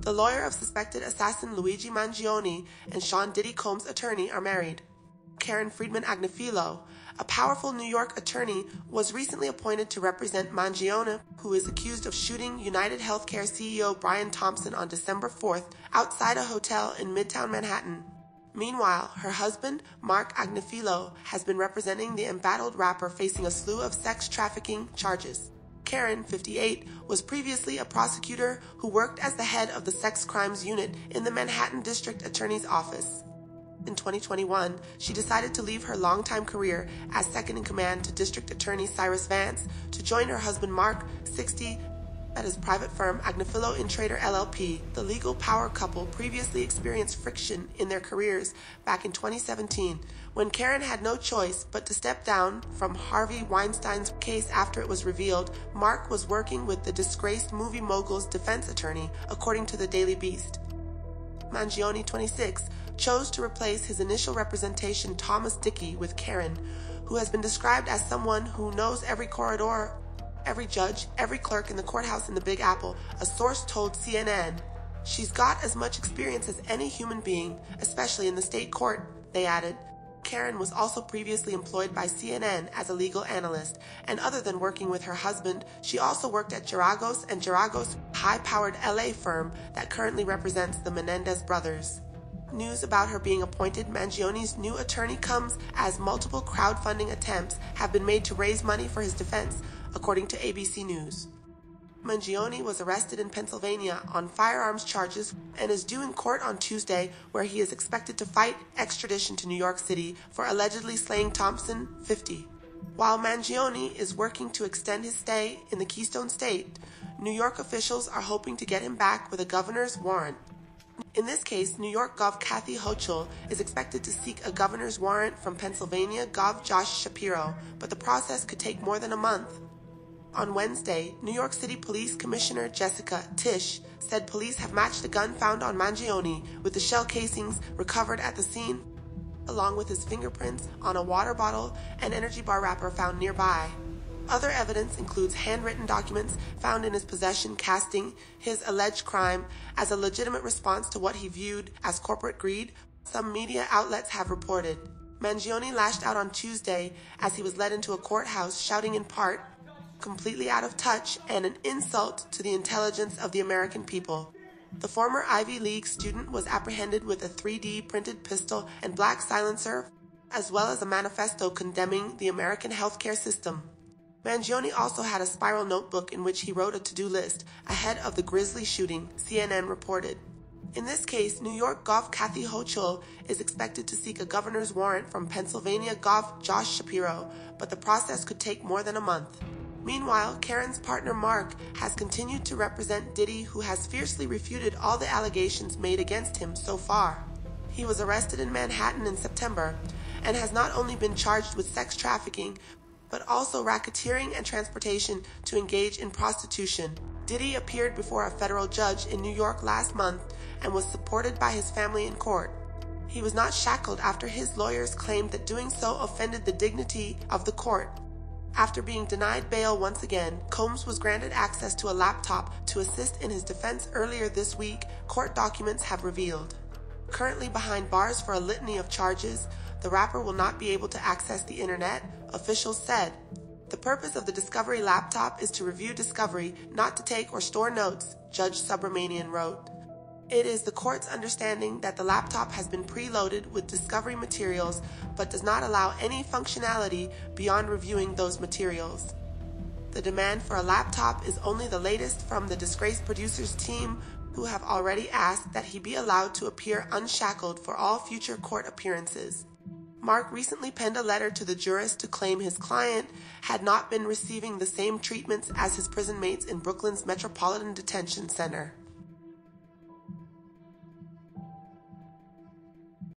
The lawyer of suspected assassin Luigi Mangione and Sean Diddy Combs' attorney are married. Karen Friedman Agnifilo, a powerful New York attorney, was recently appointed to represent Mangione, who is accused of shooting UnitedHealthcare CEO Brian Thompson on December 4th outside a hotel in Midtown Manhattan. Meanwhile, her husband, Mark Agnifilo, has been representing the embattled rapper facing a slew of sex trafficking charges. Karen, 58, was previously a prosecutor who worked as the head of the sex crimes unit in the Manhattan District Attorney's Office. In 2021, she decided to leave her longtime career as second-in-command to District Attorney Cyrus Vance to join her husband Mark, 60, at his private firm Agnifilo Intrader LLP. The legal power couple previously experienced friction in their careers back in 2017, when Karen had no choice but to step down from Harvey Weinstein's case after it was revealed Mark was working with the disgraced movie mogul's defense attorney, according to the Daily Beast. Mangione, 26, chose to replace his initial representation Thomas Dickey with Karen, who has been described as someone who knows every corridor, every judge, every clerk in the courthouse in the Big Apple, a source told CNN. She's got as much experience as any human being, especially in the state court, they added. Karen was also previously employed by CNN as a legal analyst, and other than working with her husband, she also worked at Geragos and Geragos, high-powered LA firm that currently represents the Menendez brothers. News about her being appointed Mangione's new attorney comes as multiple crowdfunding attempts have been made to raise money for his defense, according to ABC News. Mangione was arrested in Pennsylvania on firearms charges and is due in court on Tuesday, where he is expected to fight extradition to New York City for allegedly slaying Thompson, 50. While Mangione is working to extend his stay in the Keystone State, New York officials are hoping to get him back with a governor's warrant. In this case, New York Gov. Kathy Hochul is expected to seek a governor's warrant from Pennsylvania Gov. Josh Shapiro, but the process could take more than a month. On Wednesday, New York City Police Commissioner Jessica Tisch said police have matched the gun found on Mangione with the shell casings recovered at the scene, along with his fingerprints on a water bottle and energy bar wrapper found nearby. Other evidence includes handwritten documents found in his possession casting his alleged crime as a legitimate response to what he viewed as corporate greed, some media outlets have reported. Mangione lashed out on Tuesday as he was led into a courthouse shouting in part, "completely out of touch and an insult to the intelligence of the American people." The former Ivy League student was apprehended with a 3D printed pistol and black silencer, as well as a manifesto condemning the American healthcare system. Mangione also had a spiral notebook in which he wrote a to-do list ahead of the grisly shooting, CNN reported. In this case, New York Gov. Kathy Hochul is expected to seek a governor's warrant from Pennsylvania Gov. Josh Shapiro, but the process could take more than a month. Meanwhile, Karen's partner Mark has continued to represent Diddy, who has fiercely refuted all the allegations made against him so far. He was arrested in Manhattan in September and has not only been charged with sex trafficking, but also racketeering and transportation to engage in prostitution. Diddy appeared before a federal judge in New York last month and was supported by his family in court. He was not shackled after his lawyers claimed that doing so offended the dignity of the court. After being denied bail once again, Combs was granted access to a laptop to assist in his defense earlier this week, court documents have revealed. Currently behind bars for a litany of charges, the rapper will not be able to access the internet, officials said. The purpose of the Discovery laptop is to review discovery, not to take or store notes, Judge Subramanian wrote. It is the court's understanding that the laptop has been preloaded with discovery materials but does not allow any functionality beyond reviewing those materials. The demand for a laptop is only the latest from the disgraced producer's team, who have already asked that he be allowed to appear unshackled for all future court appearances. Mark recently penned a letter to the jurist to claim his client had not been receiving the same treatments as his prison mates in Brooklyn's Metropolitan Detention Center.